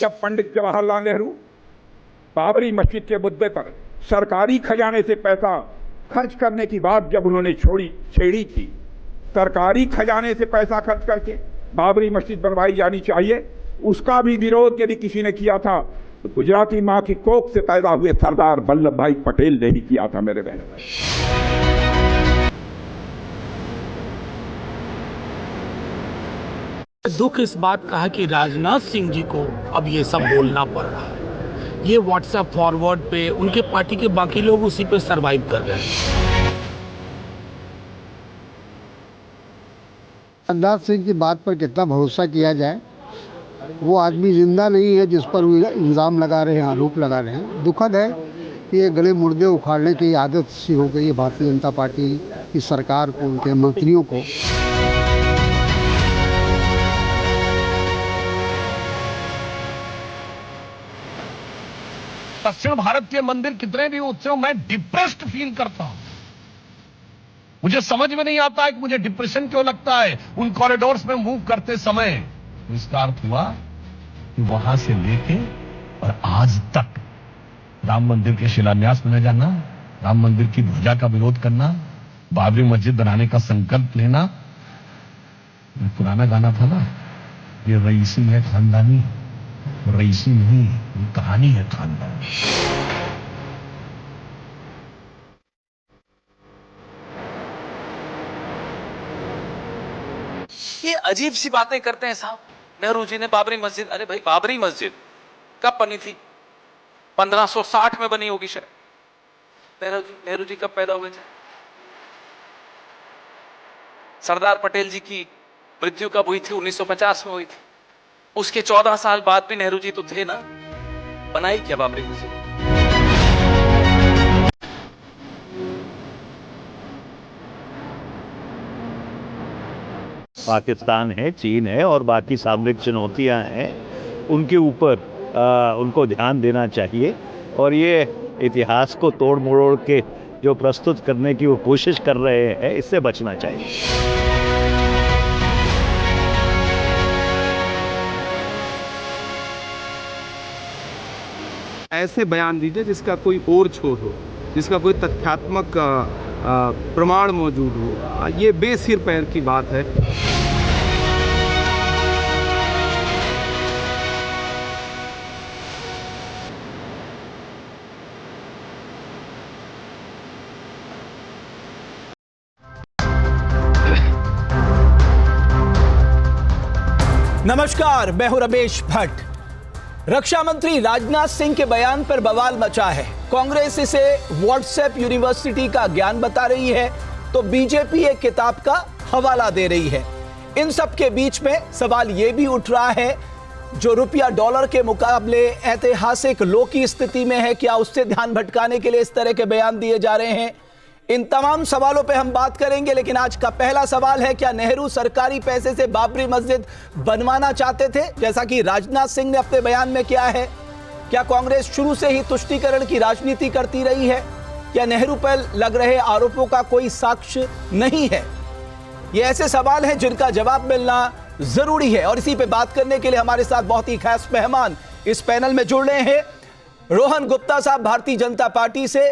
जब पंडित जवाहरलाल नेहरू बाबरी मस्जिद के मुद्दे पर सरकारी खजाने से पैसा खर्च करने की बात जब उन्होंने छेड़ी थी, सरकारी खजाने से पैसा खर्च करके बाबरी मस्जिद बनवाई जानी चाहिए, उसका भी विरोध यदि किसी ने किया था तो गुजराती मां की कोख से पैदा हुए सरदार वल्लभ भाई पटेल ने ही किया था मेरे बहन। दुख इस बात का है कि राजनाथ सिंह जी को अब ये सब बोलना पड़ रहा है। ये व्हाट्सएप फॉरवर्ड पे उनके पार्टी के बाकी लोग उसी पे सरवाइव कर रहे हैं। राजनाथ सिंह की बात पर कितना भरोसा किया जाए, वो आदमी जिंदा नहीं है जिस पर इल्ज़ाम लगा रहे हैं, आरोप लगा रहे हैं। दुखद है कि ये गले मुर्दे उखाड़ने की आदत सी हो गई है भारतीय जनता पार्टी की सरकार को, उनके मंत्रियों को। दक्षिण भारत के मंदिर कितने भी उत्सव, मैं डिप्रेस्ड फील करता हूं। मुझे समझ में नहीं आता है कि मुझे डिप्रेशन क्यों लगता है। उन कॉरिडोर्स में मूव करते समय इसका अर्थ हुआ कि वहां से लेके और आज तक राम मंदिर के शिलान्यास में न जाना, राम मंदिर की ध्वजा का विरोध करना, बाबरी मस्जिद बनाने का संकल्प लेना। पुराना गाना था ना, ये रईसी है खानदानी, रईसी नहीं, ये कहानी है खानदानी। ये अजीब सी बातें करते हैं साहब। नेहरू जी ने बाबरी मस्जिद, अरे भाई बाबरी मस्जिद कब बनी थी? 1560 में बनी होगी शायद। नेहरू जी कब पैदा हुए थे? सरदार पटेल जी की मृत्यु कब हुई थी? 1950 में हुई थी। उसके 14 साल बाद भी नेहरू जी तो थे ना। बनाई क्या बाबरी मस्जिद? पाकिस्तान है, चीन है और बाकी सामरिक चुनौतियां हैं, उनके ऊपर उनको ध्यान देना चाहिए। और ये इतिहास को तोड़ मरोड़ के जो प्रस्तुत करने की वो कोशिश कर रहे हैं, इससे बचना चाहिए। ऐसे बयान दीजिए जिसका कोई और छोर हो, जिसका कोई तथ्यात्मक प्रमाण मौजूद हो। ये बेसिर पैर की बात है। नमस्कार, मैं हूं रमेश भट्ट। रक्षा मंत्री राजनाथ सिंह के बयान पर बवाल मचा है। कांग्रेस इसे व्हाट्सएप यूनिवर्सिटी का ज्ञान बता रही है तो बीजेपी एक किताब का हवाला दे रही है। इन सब के बीच में सवाल यह भी उठ रहा है, जो रुपया डॉलर के मुकाबले ऐतिहासिक लो की स्थिति में है, क्या उससे ध्यान भटकाने के लिए इस तरह के बयान दिए जा रहे हैं? इन तमाम सवालों पे हम बात करेंगे, लेकिन आज का पहला सवाल है, क्या नेहरू सरकारी पैसे से बाबरी मस्जिद बनवाना चाहते थे, जैसा कि राजनाथ सिंह ने अपने बयान में किया है? क्या कांग्रेस शुरू से ही तुष्टीकरण की राजनीति करती रही है? क्या नेहरू पर लग रहे आरोपों का कोई साक्ष्य नहीं है? ये ऐसे सवाल हैं जिनका जवाब मिलना जरूरी है। और इसी पे बात करने के लिए हमारे साथ बहुत ही खास मेहमान इस पैनल में जुड़ रहे हैं। रोहन गुप्ता साहब भारतीय जनता पार्टी से,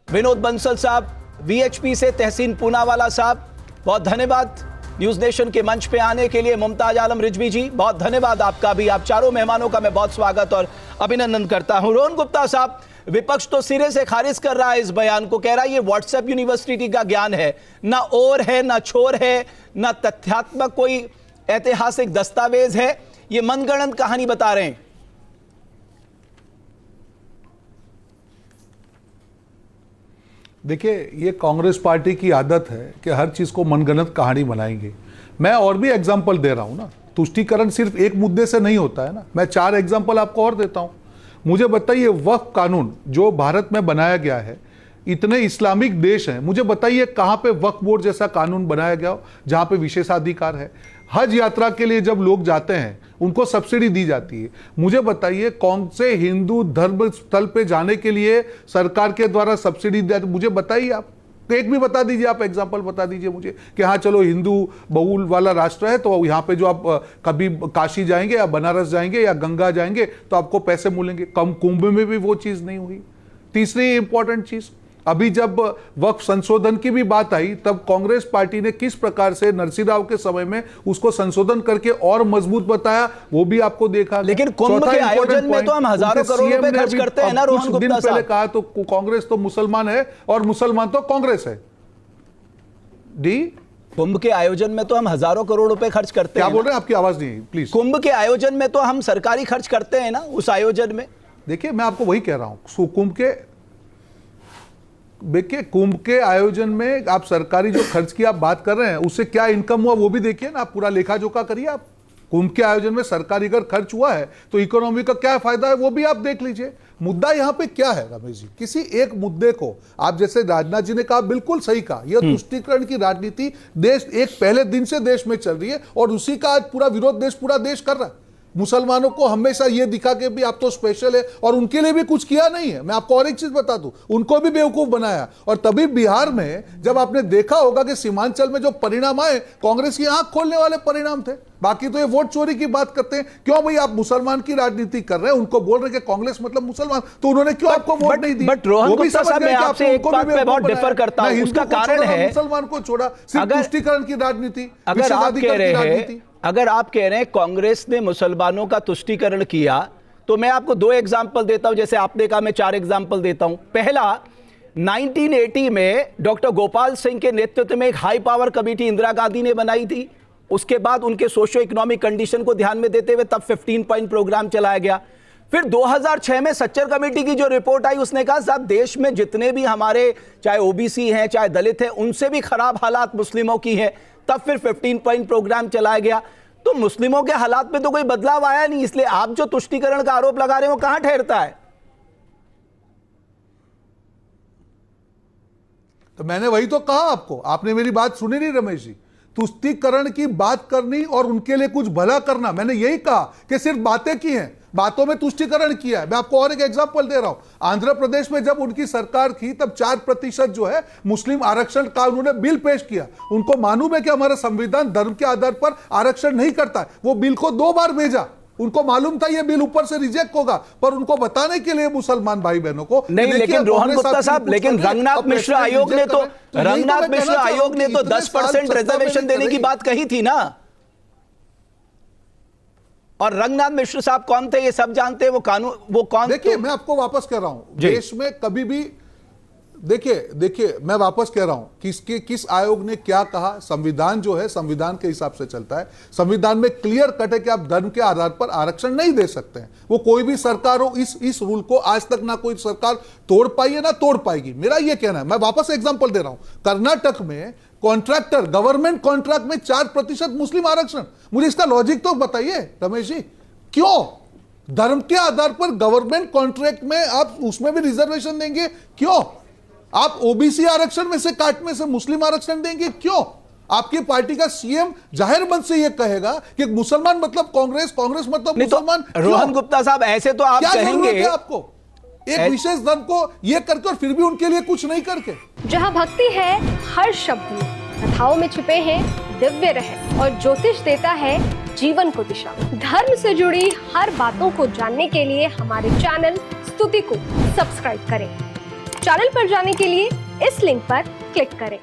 विनोद बंसल साहब वीएचपी से, तहसीन पूनावाला साहब बहुत धन्यवाद न्यूज नेशन के मंच पे आने के लिए, मुमताज आलम रिजवी जी बहुत धन्यवाद आपका भी। आप चारों मेहमानों का मैं बहुत स्वागत और अभिनंदन करता हूं। रोहन गुप्ता साहब, विपक्ष तो सिरे से खारिज कर रहा है इस बयान को, कह रहा है ये व्हाट्सएप यूनिवर्सिटी का ज्ञान है, ना और है ना छोर है, ना तथ्यात्मक कोई ऐतिहासिक दस्तावेज है, ये मनगढ़ंत कहानी बता रहे हैं। देखिए, ये कांग्रेस पार्टी की आदत है कि हर चीज़ को मनगढ़ंत कहानी बनाएंगे। मैं और भी एग्जाम्पल दे रहा हूँ ना, तुष्टीकरण सिर्फ एक मुद्दे से नहीं होता है ना। मैं 4 एग्जाम्पल आपको और देता हूँ। मुझे बताइए, वक्फ कानून जो भारत में बनाया गया है, इतने इस्लामिक देश हैं, मुझे बताइए कहाँ पे वक्फ बोर्ड जैसा कानून बनाया गया हो जहाँ पे विशेषाधिकार है। हज यात्रा के लिए जब लोग जाते हैं उनको सब्सिडी दी जाती है। मुझे बताइए कौन से हिंदू धर्म स्थल पे जाने के लिए सरकार के द्वारा सब्सिडी दी जाती है, मुझे बताइए आप। तो एक भी बता दीजिए, आप एग्जाम्पल बता दीजिए मुझे कि हाँ चलो हिंदू बहुल वाला राष्ट्र है तो यहाँ पे जो आप कभी काशी जाएंगे या बनारस जाएंगे या गंगा जाएंगे तो आपको पैसे मिलेंगे। कम कुंभ में भी वो चीज नहीं हुई। तीसरी इंपॉर्टेंट चीज, अभी जब वक्फ संशोधन की भी बात आई तब कांग्रेस पार्टी ने किस प्रकार से नरसिंह राव के समय में उसको संशोधन करके और मजबूत बताया, वो भी आपको देखा। लेकिन कुंभ के आयोजन में तो हम हजारों करोड़ रुपए खर्च करते हैं ना रोहन गुप्ता साहब। पहले कहा तो कांग्रेस तो मुसलमान है और मुसलमान तो कांग्रेस है। डी कुंभ के आयोजन में तो हम हजारों करोड़ रुपए खर्च करते हैं। क्या बोल रहे हैं? आपकी आवाज नहीं आई प्लीज। कुंभ के आयोजन में तो हम सरकारी खर्च करते हैं ना उस आयोजन में। देखिए मैं आपको वही कह रहा हूं, कुंभ के आयोजन में आप सरकारी जो खर्च की आप बात कर रहे हैं उससे क्या इनकम हुआ वो भी देखिए ना, आप पूरा लेखा जोखा करिए। आप कुंभ के आयोजन में सरकारी अगर खर्च हुआ है तो इकोनॉमी का क्या फायदा है वो भी आप देख लीजिए। मुद्दा यहां पे क्या है रमेश जी, किसी एक मुद्दे को आप जैसे राजनाथ जी ने कहा, बिल्कुल सही कहा, यह तुष्टीकरण की राजनीति देश एक पहले दिन से देश में चल रही है और उसी का आज पूरा विरोध पूरा देश कर रहा है। मुसलमानों को हमेशा ये दिखा के भी आप तो स्पेशल है और उनके लिए भी कुछ किया नहीं है। मैं आपको और एक चीज बता दूं, उनको भी बेवकूफ बनाया। और तभी बिहार में जब आपने देखा होगा कि सीमांचल में जो परिणाम आए, कांग्रेस की आंख खोलने वाले परिणाम थे। बाकी तो ये वोट चोरी की बात करते हैं। क्यों भाई आप मुसलमान की राजनीति कर रहे हैं, उनको बोल रहे हैं कि कांग्रेस मतलब मुसलमान, तो उन्होंने क्यों आपको वोट नहीं दी? बट रोहन गुप्ता साहब, मैं आपसे एक बात पे बहुत डिफर करता हूं, उसका कारण है मुसलमान को छोड़ा, सिर्फ तुष्टीकरण की राजनीति। अगर आप कह रहे हैं कांग्रेस ने मुसलमानों का तुष्टीकरण किया तो मैं आपको 2 एग्जाम्पल देता हूं। जैसे आपने कहा, मैं 4 एग्जाम्पल देता हूं। पहला, 1980 में डॉक्टर गोपाल सिंह के नेतृत्व में एक high power committee Indira Gandhi ने बनाई थी। उसके बाद उनके सोशो इकोनॉमिक कंडीशन को ध्यान में देते हुए तब 15 पॉइंट प्रोग्राम चलाया गया। फिर 2006 में सच्चर कमेटी की जो रिपोर्ट आई उसने कहा साहब देश में जितने भी हमारे चाहे ओबीसी हैं चाहे दलित हैं उनसे भी खराब हालात मुस्लिमों की है। तब फिर 15 पॉइंट प्रोग्राम चलाया गया। तो मुस्लिमों के हालात में तो कोई बदलाव आया नहीं, इसलिए आप जो तुष्टीकरण का आरोप लगा रहे हो वो कहां ठहरता है? तो मैंने वही तो कहा आपको, आपने मेरी बात सुनी नहीं रमेश जी। तुष्टीकरण की बात करनी और उनके लिए कुछ भला करना, मैंने यही कहा कि सिर्फ बातें की हैं, बातों में तुष्टीकरण किया है। मैं आपको और एक एग्जांपल दे रहा हूं। आंध्र प्रदेश में जब उनकी सरकार थी तब 4% जो है मुस्लिम आरक्षण का उन्होंने बिल पेश किया। उनको मालूम है कि हमारा संविधान धर्म के आधार पर आरक्षण नहीं करता है। वो बिल को 2 बार भेजा। उनको मालूम था ये बिल ऊपर से रिजेक्ट होगा, पर उनको बताने के लिए मुसलमान भाई बहनों को नहीं। लेकिन रोहन गुप्ता साहब, लेकिन रंगनाथ मिश्रा आयोग ने तो 10% रिजर्वेशन देने की बात कही थी ना। और रंगनाथ मिश्र साहब कौन थे ये सब जानते हैं। वो कौन? देखिए मैं आपको वापस कह रहा हूं, देश में कभी भी देखिए मैं वापस कह रहा हूं किस आयोग ने क्या कहा। संविधान जो है संविधान के हिसाब से चलता है। संविधान में क्लियर कट है कि आप धर्म के आधार पर आरक्षण नहीं दे सकते हैं। वो कोई भी सरकार हो, इस रूल को आज तक ना कोई सरकार तोड़ पाई है ना तोड़ पाएगी, मेरा ये कहना है। मैं वापस एग्जाम्पल दे रहा हूं, कर्नाटक में कॉन्ट्रैक्टर गवर्नमेंट कॉन्ट्रैक्ट में 4% मुस्लिम आरक्षण। मुझे इसका लॉजिक तो बताइए रमेश जी, क्यों धर्म के आधार पर गवर्नमेंट कॉन्ट्रैक्ट में आप उसमें भी रिजर्वेशन देंगे? क्यों आप ओबीसी आरक्षण में से काटने से मुस्लिम आरक्षण देंगे? क्यों आपकी पार्टी का सीएम जाहिर मन से यह कहेगा कि मुसलमान मतलब कांग्रेस, कांग्रेस मतलब मुसलमान? रोहन गुप्ता साहब ऐसे तो आप कहेंगे आपको एक विशेष धर्म को यह करके और फिर भी उनके लिए कुछ नहीं करके। जहां भक्ति है हर शब्द में, कथाओं में छुपे हैं दिव्य रहस्य और ज्योतिष देता है जीवन को दिशा। धर्म से जुड़ी हर बातों को जानने के लिए हमारे चैनल स्तुति को सब्सक्राइब करें। चैनल पर जाने के लिए इस लिंक पर क्लिक करें।